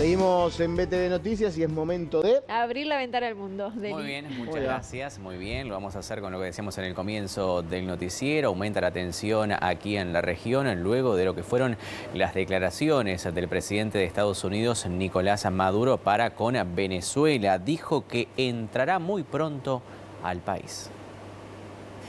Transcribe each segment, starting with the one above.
Seguimos en BTV Noticias y es momento de abrir la ventana al mundo. Muy bien, muchas gracias. Muy bien, lo vamos a hacer con lo que decíamos en el comienzo del noticiero. Aumenta la tensión aquí en la región luego de lo que fueron las declaraciones del presidente de Estados Unidos, Nicolás Maduro, para con Venezuela. Dijo que entrará muy pronto al país.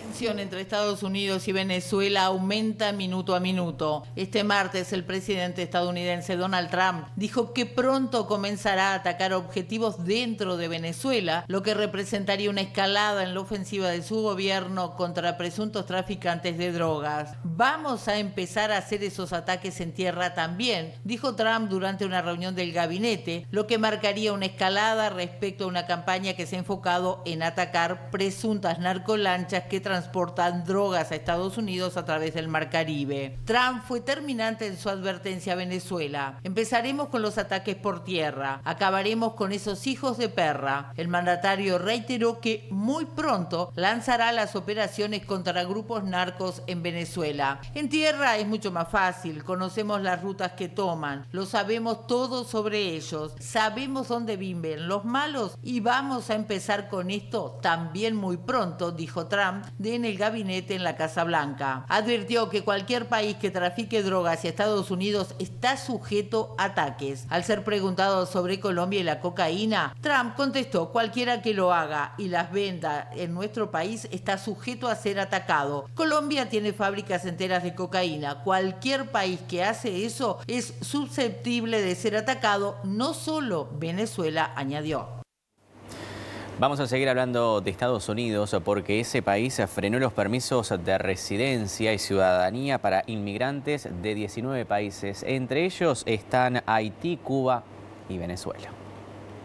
La tensión entre Estados Unidos y Venezuela aumenta minuto a minuto. Este martes el presidente estadounidense Donald Trump dijo que pronto comenzará a atacar objetivos dentro de Venezuela, lo que representaría una escalada en la ofensiva de su gobierno contra presuntos traficantes de drogas. Vamos a empezar a hacer esos ataques en tierra también, dijo Trump durante una reunión del gabinete, lo que marcaría una escalada respecto a una campaña que se ha enfocado en atacar presuntas narcolanchas que transportan drogas a Estados Unidos a través del Mar Caribe. Trump fue terminante en su advertencia a Venezuela. Empezaremos con los ataques por tierra. Acabaremos con esos hijos de perra. El mandatario reiteró que muy pronto lanzará las operaciones contra grupos narcos en Venezuela. En tierra es mucho más fácil. Conocemos las rutas que toman. Lo sabemos todo sobre ellos. Sabemos dónde viven los malos y vamos a empezar con esto también muy pronto, dijo Trump en el gabinete en la Casa Blanca. Advirtió que cualquier país que trafique drogas hacia Estados Unidos está sujeto a ataques. Al ser preguntado sobre Colombia y la cocaína, Trump contestó: cualquiera que lo haga y las venda en nuestro país está sujeto a ser atacado. Colombia tiene fábricas enteras de cocaína. Cualquier país que hace eso es susceptible de ser atacado, no solo Venezuela, añadió. Vamos a seguir hablando de Estados Unidos porque ese país frenó los permisos de residencia y ciudadanía para inmigrantes de 19 países. Entre ellos están Haití, Cuba y Venezuela.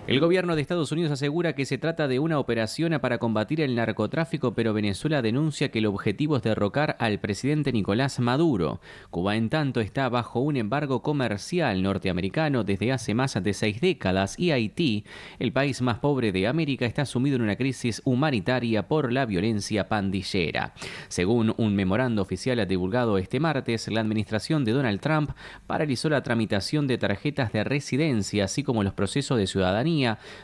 El gobierno de Estados Unidos asegura que se trata de una operación para combatir el narcotráfico, pero Venezuela denuncia que el objetivo es derrocar al presidente Nicolás Maduro. Cuba, en tanto, está bajo un embargo comercial norteamericano desde hace más de 6 décadas y Haití, el país más pobre de América, está sumido en una crisis humanitaria por la violencia pandillera. Según un memorando oficial divulgado este martes, la administración de Donald Trump paralizó la tramitación de tarjetas de residencia, así como los procesos de ciudadanía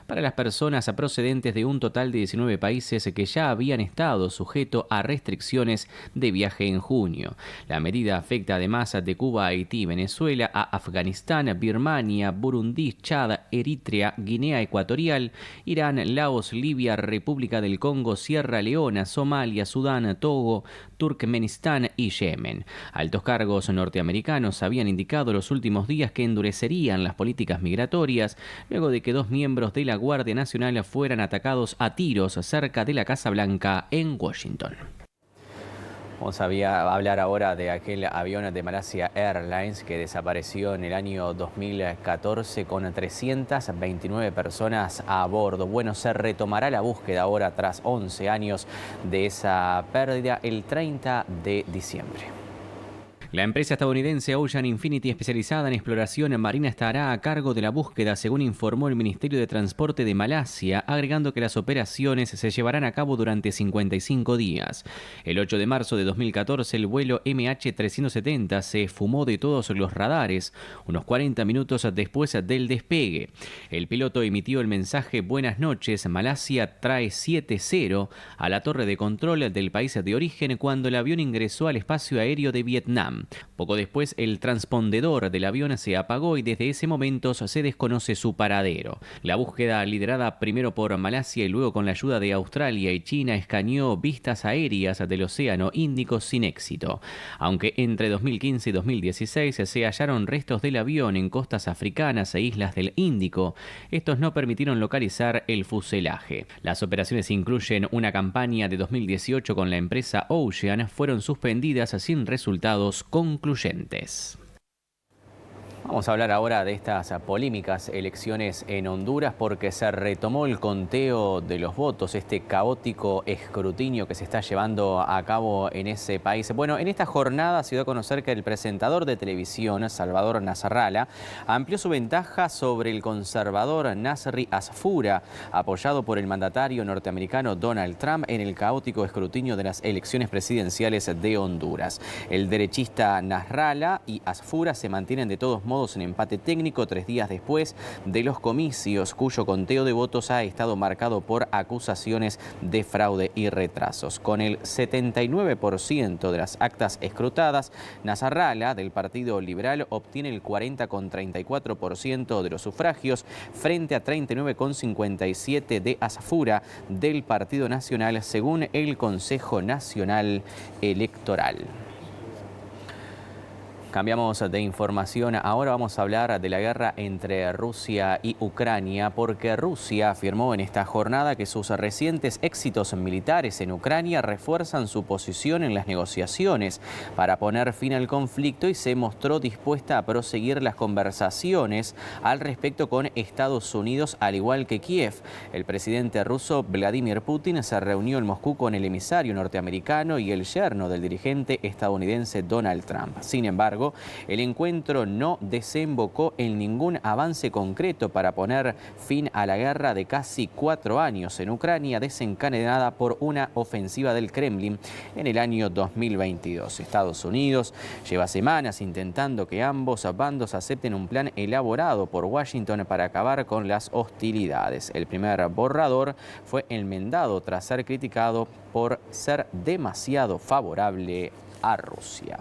para las personas procedentes de un total de 19 países que ya habían estado sujetos a restricciones de viaje en junio. La medida afecta además de Cuba, Haití, Venezuela, a Afganistán, Birmania, Burundi, Chad, Eritrea, Guinea Ecuatorial, Irán, Laos, Libia, República del Congo, Sierra Leona, Somalia, Sudán, Togo, Turkmenistán y Yemen. Altos cargos norteamericanos habían indicado los últimos días que endurecerían las políticas migratorias luego de que 2 miembros de la Guardia Nacional fueran atacados a tiros cerca de la Casa Blanca en Washington. Vamos a hablar ahora de aquel avión de Malaysia Airlines que desapareció en el año 2014 con 329 personas a bordo. Bueno, se retomará la búsqueda ahora tras 11 años de esa pérdida el 30 de diciembre. La empresa estadounidense Ocean Infinity, especializada en exploración marina, estará a cargo de la búsqueda, según informó el Ministerio de Transporte de Malasia, agregando que las operaciones se llevarán a cabo durante 55 días. El 8 de marzo de 2014, el vuelo MH370 se fumó de todos los radares, unos 40 minutos después del despegue. El piloto emitió el mensaje: buenas noches, Malasia trae 7-0 a la torre de control del país de origen cuando el avión ingresó al espacio aéreo de Vietnam. Poco después, el transpondedor del avión se apagó y desde ese momento se desconoce su paradero. La búsqueda, liderada primero por Malasia y luego con la ayuda de Australia y China, escaneó vistas aéreas del Océano Índico sin éxito. Aunque entre 2015 y 2016 se hallaron restos del avión en costas africanas e islas del Índico, estos no permitieron localizar el fuselaje. Las operaciones incluyen una campaña de 2018 con la empresa Ocean, fueron suspendidas sin resultados concluyentes. Vamos a hablar ahora de estas polémicas elecciones en Honduras porque se retomó el conteo de los votos, este caótico escrutinio que se está llevando a cabo en ese país. Bueno, en esta jornada se dio a conocer que el presentador de televisión, Salvador Nasrallah, amplió su ventaja sobre el conservador Nasri Asfura, apoyado por el mandatario norteamericano Donald Trump en el caótico escrutinio de las elecciones presidenciales de Honduras. El derechista Nasrallah y Asfura se mantienen de todos modos modos en empate técnico 3 días después de los comicios, cuyo conteo de votos ha estado marcado por acusaciones de fraude y retrasos. Con el 79% de las actas escrutadas, Nasrallah, del Partido Liberal, obtiene el 40,34% de los sufragios frente a 39,57% de Asfura, del Partido Nacional, según el Consejo Nacional Electoral. Cambiamos de información. Ahora vamos a hablar de la guerra entre Rusia y Ucrania, porque Rusia afirmó en esta jornada que sus recientes éxitos militares en Ucrania refuerzan su posición en las negociaciones para poner fin al conflicto y se mostró dispuesta a proseguir las conversaciones al respecto con Estados Unidos, al igual que Kiev. El presidente ruso Vladimir Putin se reunió en Moscú con el emisario norteamericano y el yerno del dirigente estadounidense Donald Trump. Sin embargo, el encuentro no desembocó en ningún avance concreto para poner fin a la guerra de casi 4 años en Ucrania, desencadenada por una ofensiva del Kremlin en el año 2022. Estados Unidos lleva semanas intentando que ambos bandos acepten un plan elaborado por Washington para acabar con las hostilidades. El primer borrador fue enmendado tras ser criticado por ser demasiado favorable a Rusia.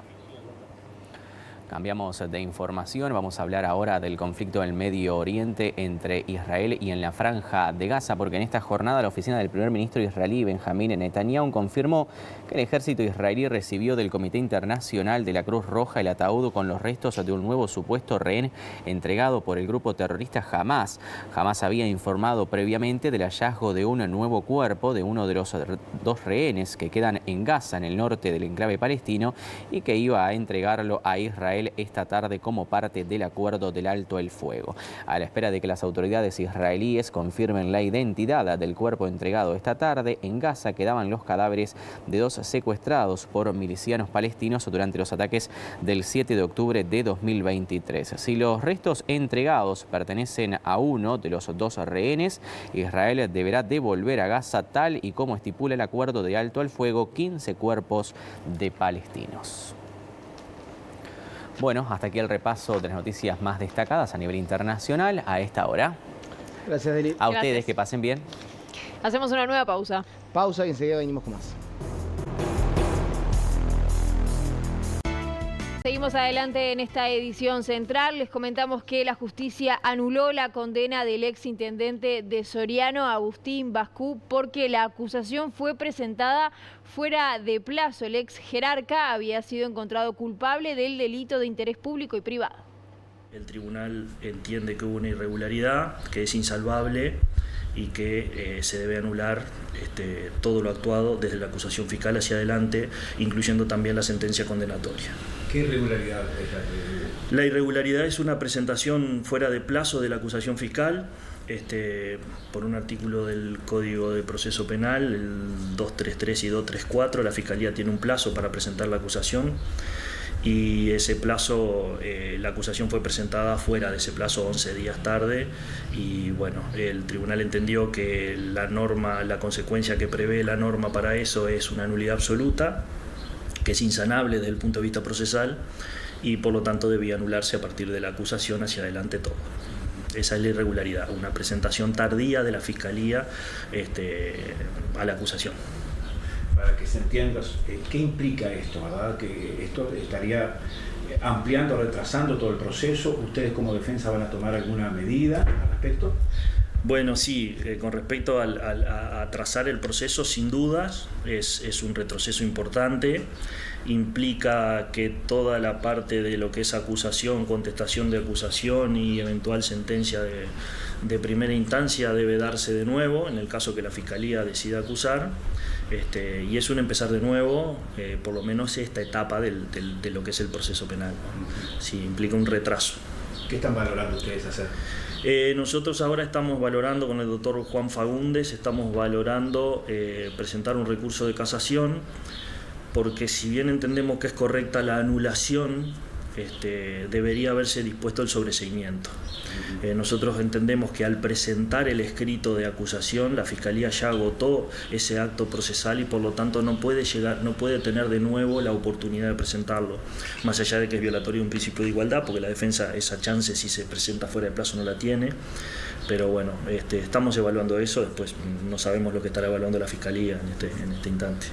Cambiamos de información, vamos a hablar ahora del conflicto en el Medio Oriente entre Israel y en la Franja de Gaza, porque en esta jornada la oficina del primer ministro israelí Benjamín Netanyahu confirmó que el ejército israelí recibió del Comité Internacional de la Cruz Roja el ataúd con los restos de un nuevo supuesto rehén entregado por el grupo terrorista Hamás. Hamás había informado previamente del hallazgo de un nuevo cuerpo de uno de los 2 rehenes que quedan en Gaza, en el norte del enclave palestino, y que iba a entregarlo a Israel esta tarde como parte del acuerdo del alto el fuego. A la espera de que las autoridades israelíes confirmen la identidad del cuerpo entregado esta tarde, en Gaza quedaban los cadáveres de 2 secuestrados por milicianos palestinos durante los ataques del 7 de octubre de 2023. Si los restos entregados pertenecen a uno de los 2 rehenes, Israel deberá devolver a Gaza, tal y como estipula el acuerdo de alto el fuego, 15 cuerpos de palestinos. Bueno, hasta aquí el repaso de las noticias más destacadas a nivel internacional a esta hora. Gracias, Deli. A ustedes, que pasen bien. Hacemos una nueva pausa. Pausa y enseguida venimos con más. Seguimos adelante en esta edición central. Les comentamos que la justicia anuló la condena del ex intendente de Soriano, Agustín Bascú, porque la acusación fue presentada fuera de plazo. El ex jerarca había sido encontrado culpable del delito de interés público y privado. El tribunal entiende que hubo una irregularidad, que es insalvable y que se debe anular todo lo actuado desde la acusación fiscal hacia adelante, incluyendo también la sentencia condenatoria. ¿Qué irregularidad es la irregularidad? Es una presentación fuera de plazo de la acusación fiscal, por un artículo del Código de Proceso Penal, el 233 y 234, la Fiscalía tiene un plazo para presentar la acusación. Y ese plazo, la acusación fue presentada fuera de ese plazo 11 días tarde y bueno, el tribunal entendió que la consecuencia que prevé la norma para eso es una nulidad absoluta, que es insanable desde el punto de vista procesal y por lo tanto debía anularse a partir de la acusación hacia adelante todo. Esa es la irregularidad, una presentación tardía de la Fiscalía a la acusación. Para que se entienda, ¿qué implica esto, verdad? Que esto estaría ampliando, retrasando todo el proceso. ¿Ustedes como defensa van a tomar alguna medida al respecto? Bueno, sí, con respecto a trazar el proceso, sin dudas, es un retroceso importante. Implica que toda la parte de lo que es acusación, contestación de acusación y eventual sentencia de primera instancia debe darse de nuevo, en el caso que la Fiscalía decida acusar. Y es un empezar de nuevo, por lo menos esta etapa de lo que es el proceso penal. Sí, implica un retraso. ¿Qué están valorando ustedes hacer? Nosotros ahora estamos valorando con el doctor Juan Fagundes, estamos valorando presentar un recurso de casación, porque si bien entendemos que es correcta la anulación, debería haberse dispuesto el sobreseimiento. Nosotros entendemos que al presentar el escrito de acusación, la Fiscalía ya agotó ese acto procesal y por lo tanto no puede tener de nuevo la oportunidad de presentarlo, más allá de que es violatorio de un principio de igualdad, porque la defensa esa chance si se presenta fuera de plazo no la tiene. Pero bueno, estamos evaluando eso, después no sabemos lo que estará evaluando la Fiscalía en este instante.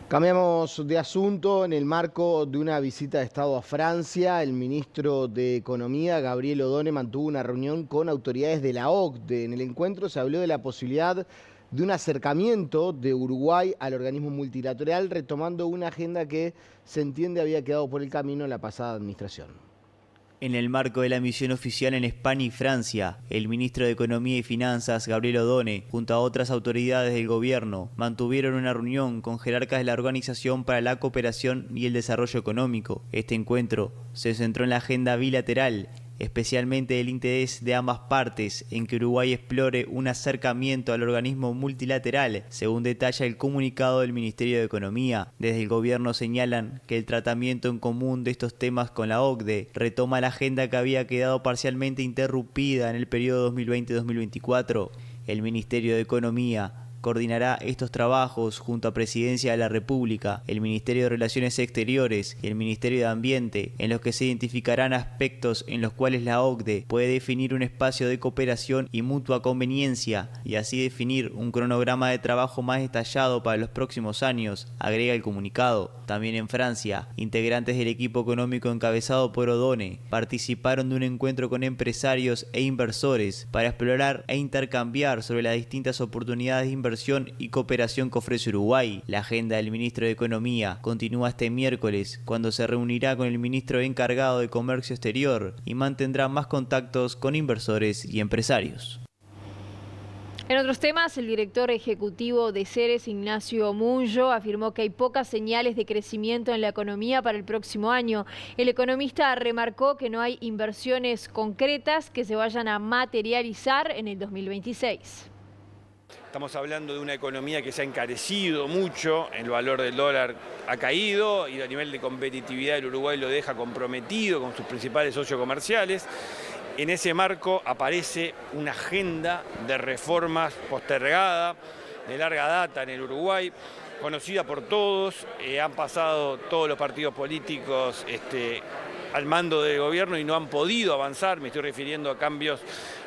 Cambiamos de asunto. En el marco de una visita de Estado a Francia, el ministro de Economía, Gabriel Odone, mantuvo una reunión con autoridades de la OCDE. En el encuentro se habló de la posibilidad de un acercamiento de Uruguay al organismo multilateral, retomando una agenda que se entiende había quedado por el camino en la pasada administración. En el marco de la misión oficial en España y Francia, el ministro de Economía y Finanzas, Gabriel Odone, junto a otras autoridades del gobierno, mantuvieron una reunión con jerarcas de la Organización para la Cooperación y el Desarrollo Económico. Este encuentro se centró en la agenda bilateral, especialmente el interés de ambas partes en que Uruguay explore un acercamiento al organismo multilateral, según detalla el comunicado del Ministerio de Economía. Desde el gobierno señalan que el tratamiento en común de estos temas con la OCDE retoma la agenda que había quedado parcialmente interrumpida en el periodo 2020-2024. El Ministerio de Economía coordinará estos trabajos junto a Presidencia de la República, el Ministerio de Relaciones Exteriores y el Ministerio de Ambiente, en los que se identificarán aspectos en los cuales la OCDE puede definir un espacio de cooperación y mutua conveniencia y así definir un cronograma de trabajo más detallado para los próximos años, agrega el comunicado. También en Francia, integrantes del equipo económico encabezado por Odone participaron de un encuentro con empresarios e inversores para explorar e intercambiar sobre las distintas oportunidades de inversión y cooperación que ofrece Uruguay. La agenda del ministro de Economía continúa este miércoles, cuando se reunirá con el ministro encargado de Comercio Exterior y mantendrá más contactos con inversores y empresarios. En otros temas, el director ejecutivo de Ceres, Ignacio Munyo, afirmó que hay pocas señales de crecimiento en la economía para el próximo año. El economista remarcó que no hay inversiones concretas que se vayan a materializar en el 2026. Estamos hablando de una economía que se ha encarecido mucho, el valor del dólar ha caído y a nivel de competitividad el Uruguay lo deja comprometido con sus principales socios comerciales. En ese marco aparece una agenda de reformas postergada, de larga data en el Uruguay, conocida por todos, han pasado todos los partidos políticos al mando del gobierno y no han podido avanzar. Me estoy refiriendo a cambios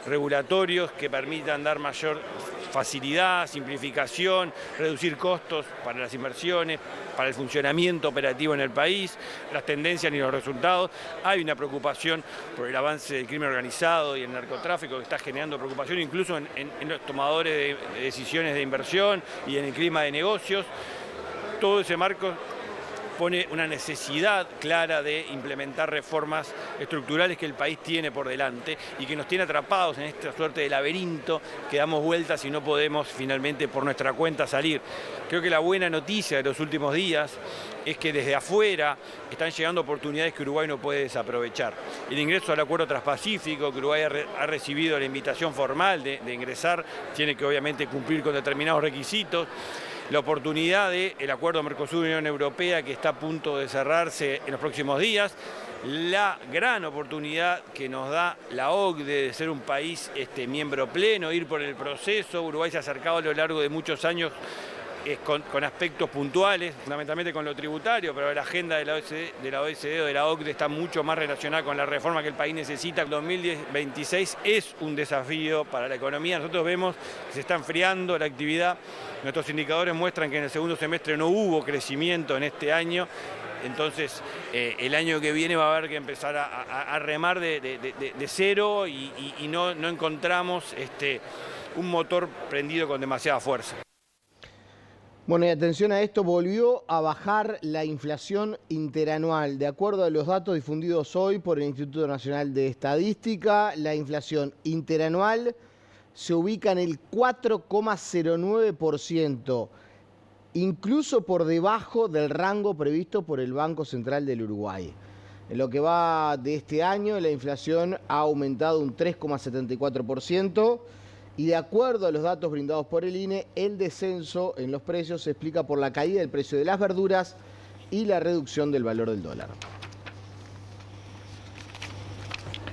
regulatorios que permitan dar mayor facilidad, simplificación, reducir costos para las inversiones, para el funcionamiento operativo en el país, las tendencias y los resultados. Hay una preocupación por el avance del crimen organizado y el narcotráfico que está generando preocupación incluso en los tomadores de decisiones de inversión y en el clima de negocios. Todo ese marco pone una necesidad clara de implementar reformas estructurales que el país tiene por delante y que nos tiene atrapados en esta suerte de laberinto que damos vueltas y no podemos finalmente por nuestra cuenta salir. Creo que la buena noticia de los últimos días es que desde afuera están llegando oportunidades que Uruguay no puede desaprovechar. El ingreso al Acuerdo Transpacífico, que Uruguay ha recibido la invitación formal de ingresar, tiene que obviamente cumplir con determinados requisitos. La oportunidad del Acuerdo Mercosur-Unión Europea que está a punto de cerrarse en los próximos días, la gran oportunidad que nos da la OCDE de ser un país miembro pleno, ir por el proceso. Uruguay se ha acercado a lo largo de muchos años con aspectos puntuales, fundamentalmente con lo tributario, pero la agenda de la OECD o de la OCDE está mucho más relacionada con la reforma que el país necesita. El 2026 es un desafío para la economía. Nosotros vemos que se está enfriando la actividad. Nuestros indicadores muestran que en el segundo semestre no hubo crecimiento en este año. Entonces, el año que viene va a haber que empezar a remar de cero y no encontramos un motor prendido con demasiada fuerza. Bueno, y atención a esto, volvió a bajar la inflación interanual. De acuerdo a los datos difundidos hoy por el Instituto Nacional de Estadística, la inflación interanual se ubica en el 4,09%, incluso por debajo del rango previsto por el Banco Central del Uruguay. En lo que va de este año, la inflación ha aumentado un 3,74%. Y de acuerdo a los datos brindados por el INE, el descenso en los precios se explica por la caída del precio de las verduras y la reducción del valor del dólar.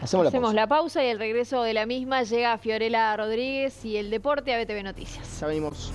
Hacemos la pausa y el regreso de la misma llega Fiorella Rodríguez y el deporte a BTV Noticias. Ya venimos.